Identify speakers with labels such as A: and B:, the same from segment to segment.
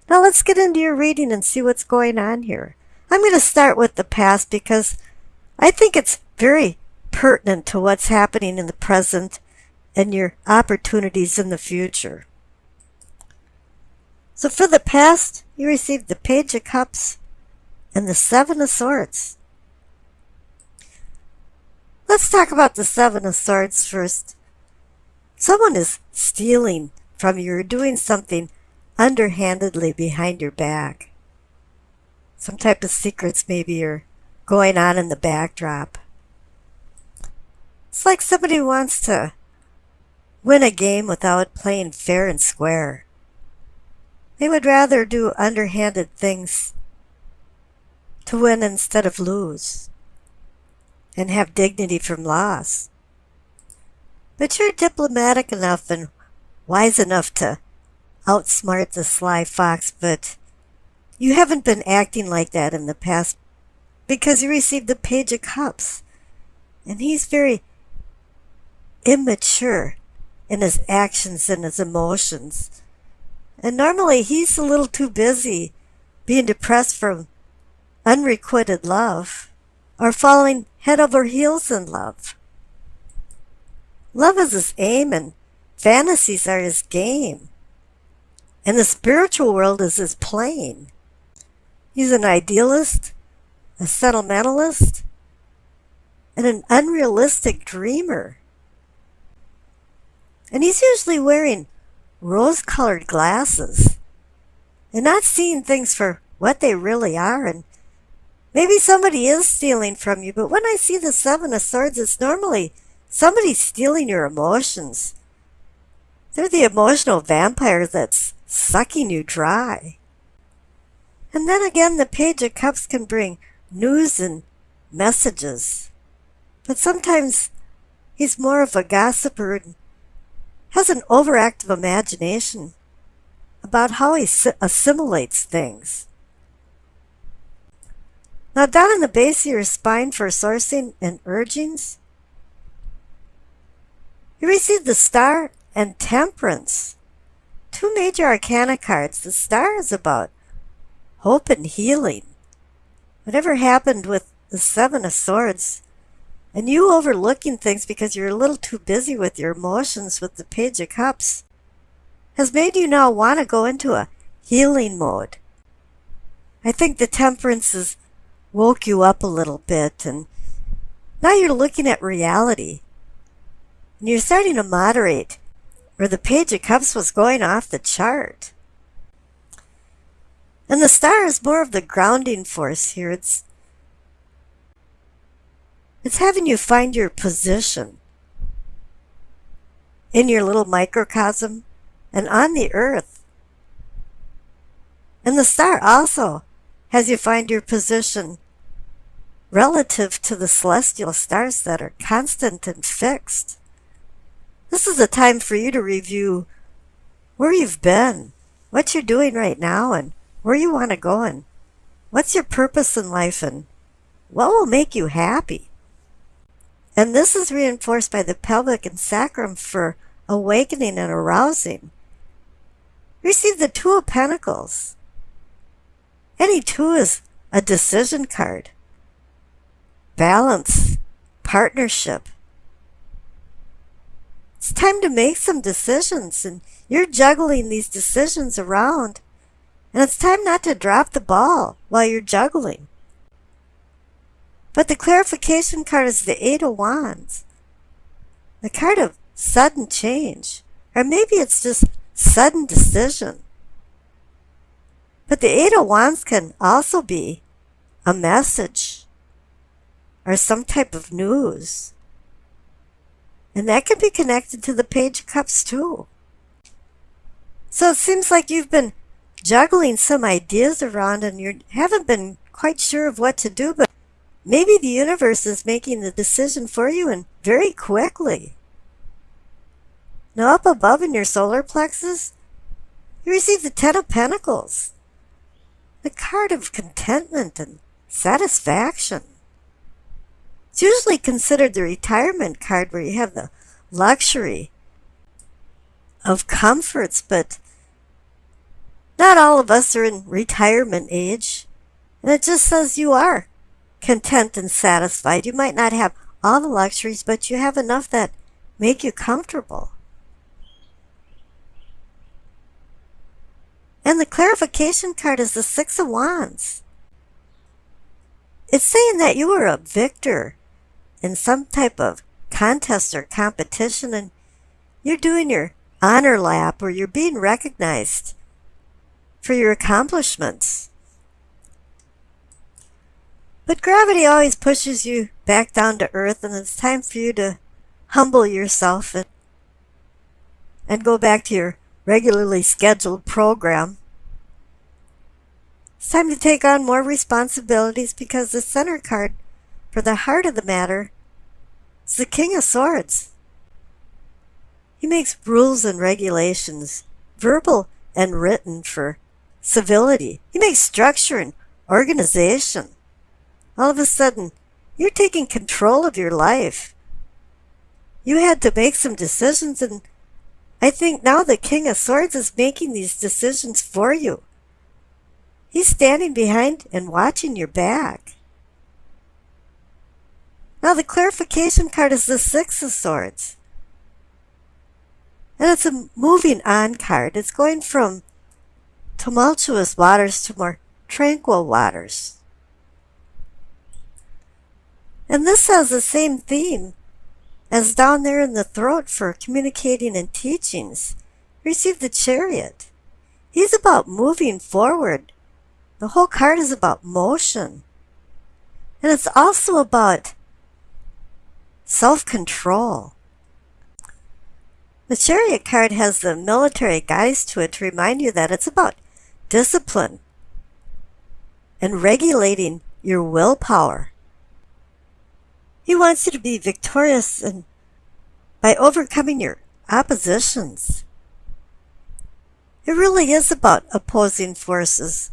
A: Now let's get into your reading and see what's going on here. I'm going to start with the past because I think it's very pertinent to what's happening in the present and your opportunities in the future. So for the past, you received the Page of Cups and the Seven of Swords. Let's talk about the Seven of Swords first. Someone is stealing from you or doing something underhandedly behind your back. Some type of secrets maybe are going on in the backdrop. It's like somebody wants to win a game without playing fair and square. They would rather do underhanded things to win instead of lose and have dignity from loss. But you're diplomatic enough and wise enough to outsmart the sly fox, but you haven't been acting like that in the past because you received the Page of Cups. And he's very immature in his actions and his emotions. And normally he's a little too busy being depressed from unrequited love or falling head over heels in love. Love is his aim and fantasies are his game. And the spiritual world is his plane. He's an idealist, a sentimentalist, and an unrealistic dreamer. And he's usually wearing rose-colored glasses and not seeing things for what they really are. And maybe somebody is stealing from you, but when I see the Seven of Swords, it's normally somebody stealing your emotions. They're the emotional vampire that's sucking you dry. And then again, the Page of Cups can bring news and messages. But sometimes he's more of a gossiper and has an overactive imagination about how he assimilates things. Now down in the base of your spine for sourcing and urgings, you receive the Star and Temperance. Two major arcana cards. The Star is about hope and healing. Whatever happened with the Seven of Swords, and you overlooking things because you're a little too busy with your emotions with the Page of Cups, has made you now want to go into a healing mode. I think the Temperance has woke you up a little bit, and now you're looking at reality. And you're starting to moderate where the Page of Cups was going off the chart. And the Star is more of the grounding force here. It's having you find your position in your little microcosm and on the earth. And the Star also has you find your position relative to the celestial stars that are constant and fixed. This is a time for you to review where you've been, what you're doing right now, and where you want to go, and what's your purpose in life, and what will make you happy. And this is reinforced by the pelvic and sacrum for awakening and arousing. Receive the Two of Pentacles. Any two is a decision card. Balance, partnership. It's time to make some decisions, and you're juggling these decisions around, and it's time not to drop the ball while you're juggling. But the clarification card is the Eight of Wands, the card of sudden change, or maybe it's just sudden decision. But the Eight of Wands can also be a message or some type of news. And that can be connected to the Page of Cups too. So it seems like you've been juggling some ideas around and you haven't been quite sure of what to do, but maybe the universe is making the decision for you, and very quickly. Now up above in your solar plexus, you receive the Ten of Pentacles, the card of contentment and satisfaction. It's usually considered the retirement card where you have the luxury of comforts, but Not all of us are in retirement age, and it just says you are content and satisfied. You might not have all the luxuries, but you have enough that make you comfortable. And the clarification card is the Six of Wands. It's saying that you are a victor in some type of contest or competition, and you're doing your honor lap, or you're being recognized for your accomplishments. But gravity always pushes you back down to earth, and it's time for you to humble yourself and go back to your regularly scheduled program. It's time to take on more responsibilities, because the center card for the heart of the matter is the King of Swords. He makes rules and regulations, verbal and written, for civility. He makes structure and organization. All of a sudden, you're taking control of your life. You had to make some decisions, and I think now the King of Swords is making these decisions for you. He's standing behind and watching your back. Now the clarification card is the Six of Swords. And it's a moving on card. It's going from tumultuous waters to more tranquil waters. And this has the same theme as down there in the throat for communicating and teachings. Receive the Chariot. He's about moving forward. The whole card is about motion. And it's also about self-control. The Chariot card has the military guise to it to remind you that it's about discipline and regulating your willpower. He wants you to be victorious and by overcoming your oppositions. It really is about opposing forces.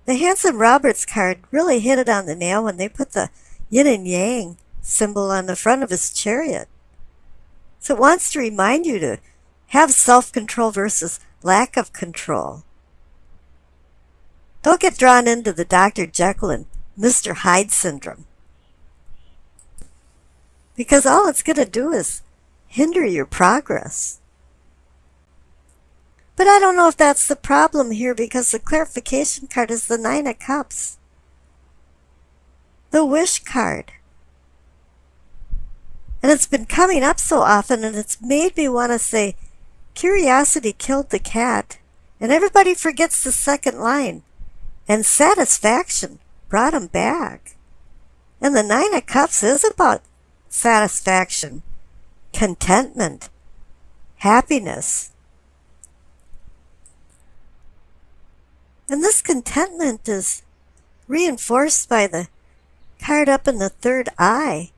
A: The Hanson Roberts card really hit it on the nail when they put the yin and yang symbol on the front of his chariot. So it wants to remind you to have self-control versus lack of control. Don't get drawn into the Dr. Jekyll and Mr. Hyde syndrome, because all it's going to do is hinder your progress. But I don't know if that's the problem here, because the clarification card is the Nine of Cups, the Wish card. And it's been coming up so often, and it's made me want to say, curiosity killed the cat, and everybody forgets the second line, and satisfaction brought him back. And the Nine of Cups is about satisfaction, contentment, happiness. And this contentment is reinforced by the card up in the third eye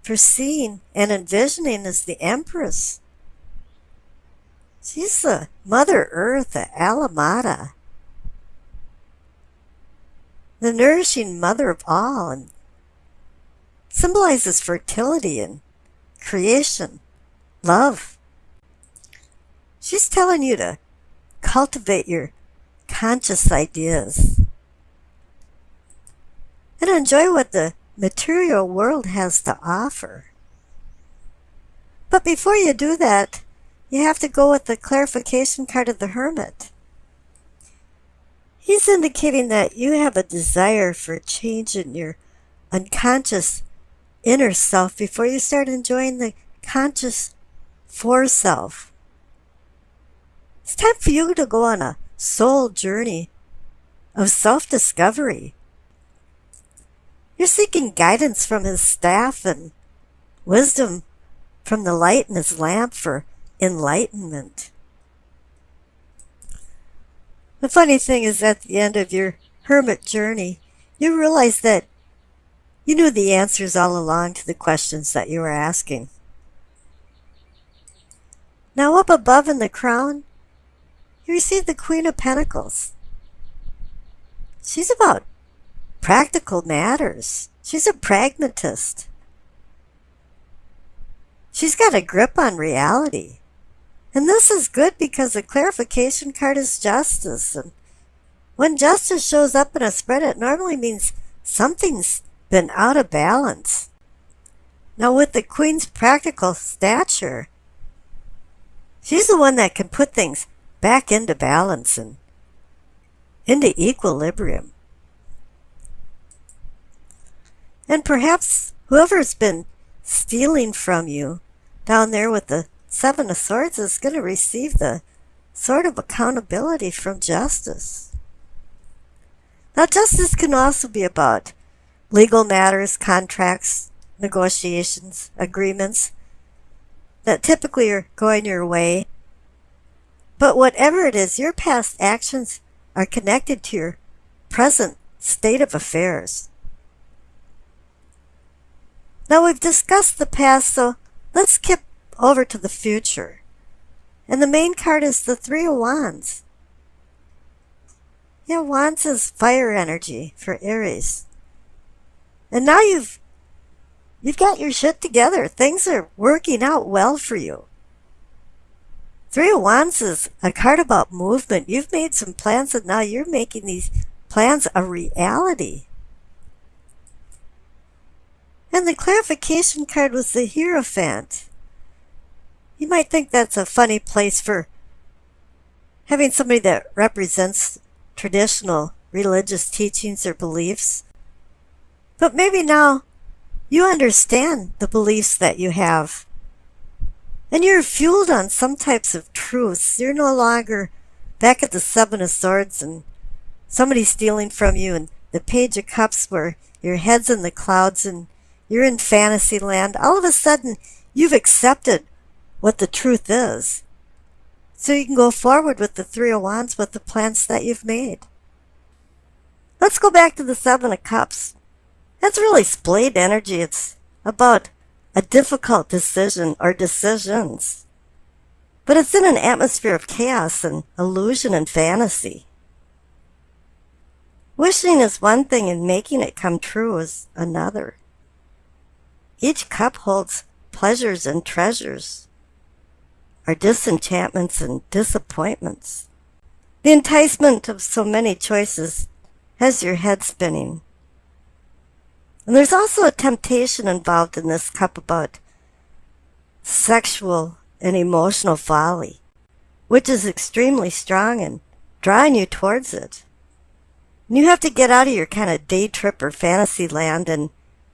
A: for seeing and envisioning as the Empress. She's the Mother Earth, the Alamata, the nourishing mother of all, and symbolizes fertility and creation, love. She's telling you to cultivate your conscious ideas and enjoy what the material world has to offer. But before you do that, you have to go with the clarification card of the Hermit. He's indicating that you have a desire for change in your unconscious inner self before you start enjoying the conscious foreself. It's time for you to go on a soul journey of self-discovery. You're seeking guidance from his staff and wisdom from the light in his lamp for enlightenment. The funny thing is, at the end of your hermit journey, you realize that you knew the answers all along to the questions that you were asking. Now up above in the crown, you receive the Queen of Pentacles. She's about practical matters. She's a pragmatist. She's got a grip on reality. And this is good because the clarification card is justice. And when justice shows up in a spread, it normally means something's been out of balance. Now with the Queen's practical stature, she's the one that can put things back into balance and into equilibrium. And perhaps whoever's been stealing from you down there with the Seven of Swords is going to receive the sort of accountability from justice. Now, justice can also be about legal matters, contracts, negotiations, agreements that typically are going your way. But whatever it is, your past actions are connected to your present state of affairs. Now, we've discussed the past, so let's skip over to the future. And the main card is the Three of Wands. Yeah, Wands is fire energy for Aries. And now you've got your shit together. Things are working out well for you. Three of Wands is a card about movement. You've made some plans and now you're making these plans a reality. And the clarification card was the Hierophant. You might think that's a funny place for having somebody that represents traditional religious teachings or beliefs. But maybe now you understand the beliefs that you have. And you're fueled on some types of truths. You're no longer back at the Seven of Swords and somebody stealing from you and the Page of Cups where your head's in the clouds and you're in fantasy land. All of a sudden, you've accepted what the truth is. So you can go forward with the Three of Wands with the plans that you've made. Let's go back to the Seven of Cups. That's really splayed energy. It's about a difficult decision or decisions. But it's in an atmosphere of chaos and illusion and fantasy. Wishing is one thing and making it come true is another. Each cup holds pleasures and treasures, or disenchantments and disappointments. The enticement of so many choices has your head spinning. And there's also a temptation involved in this cup about sexual and emotional folly, which is extremely strong and drawing you towards it. And you have to get out of your kind of day trip or fantasy land and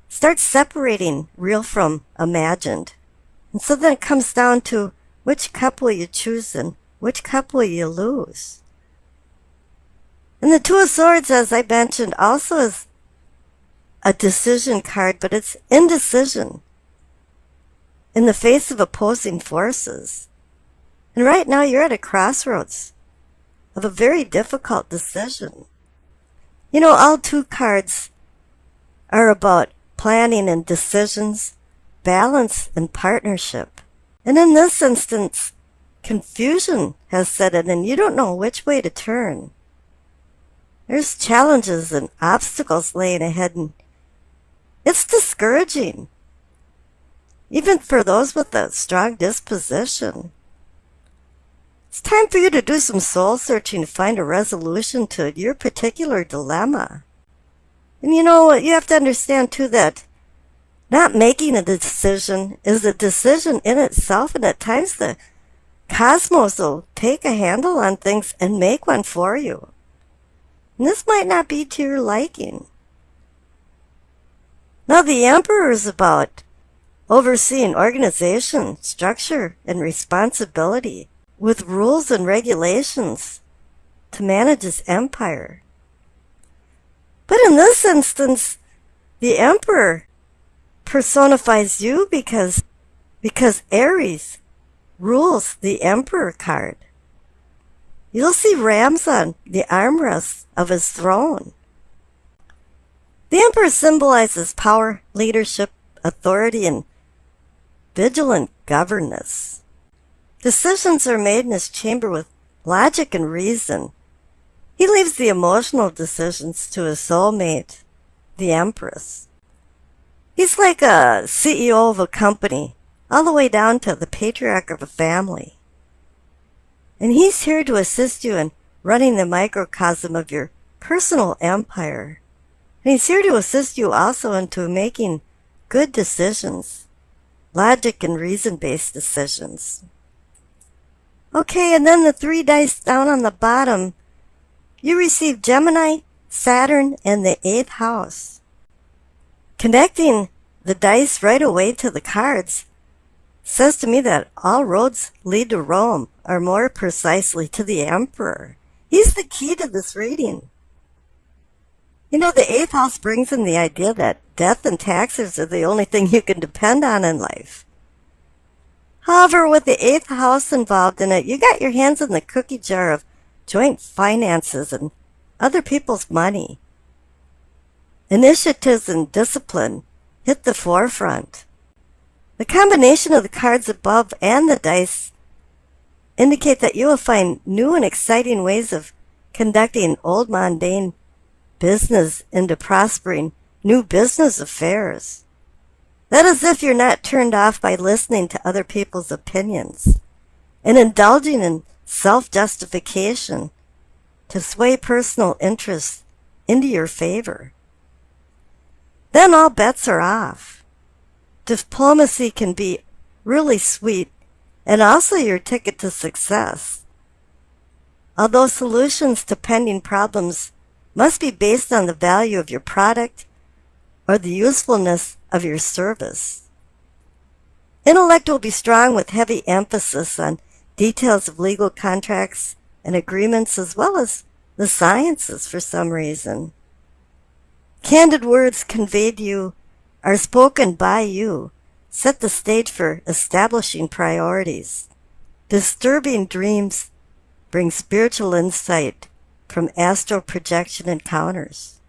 A: start separating real from imagined. And so then it comes down to which cup will you choose and which cup will you lose. And the Two of Swords, as I mentioned, also is a decision card, but it's indecision in the face of opposing forces. And right now you're at a crossroads of a very difficult decision. You know, all two cards are about planning and decisions, balance and partnership. And in this instance, confusion has set in and you don't know which way to turn. There's challenges and obstacles laying ahead and it's discouraging, even for those with a strong disposition. It's time for you to do some soul searching to find a resolution to your particular dilemma. And you know what, you have to understand too that not making a decision is a decision in itself, and at times the cosmos will take a handle on things and make one for you. And this might not be to your liking. Now the Emperor is about overseeing organization, structure, and responsibility with rules and regulations to manage his empire. But in this instance, the Emperor personifies you because Aries rules the Emperor card. You'll see rams on the armrests of his throne. The Emperor symbolizes power, leadership, authority, and vigilant governance. Decisions are made in his chamber with logic and reason. He leaves the emotional decisions to his soulmate, the Empress. He's like a CEO of a company, all the way down to the patriarch of a family. And he's here to assist you in running the microcosm of your personal empire. And he's here to assist you also into making good decisions, logic and reason-based decisions. Okay, and then the 3 dice down on the bottom, you receive Gemini, Saturn, and the 8th house. Connecting the dice right away to the cards says to me that all roads lead to Rome, or more precisely to the Emperor. He's the key to this reading. You know, the 8th house brings in the idea that death and taxes are the only thing you can depend on in life. However, with the 8th house involved in it, you got your hands in the cookie jar of joint finances and other people's money. Initiatives and discipline hit the forefront. The combination of the cards above and the dice indicate that you will find new and exciting ways of conducting old mundane business into prospering new business affairs. That is if you're not turned off by listening to other people's opinions and indulging in self-justification to sway personal interests into your favor. Then all bets are off. Diplomacy can be really sweet and also your ticket to success. Although solutions to pending problems must be based on the value of your product or the usefulness of your service. Intellect will be strong with heavy emphasis on details of legal contracts and agreements as well as the sciences for some reason. Candid words conveyed to you are spoken by you, set the stage for establishing priorities. Disturbing dreams bring spiritual insight from astral projection encounters.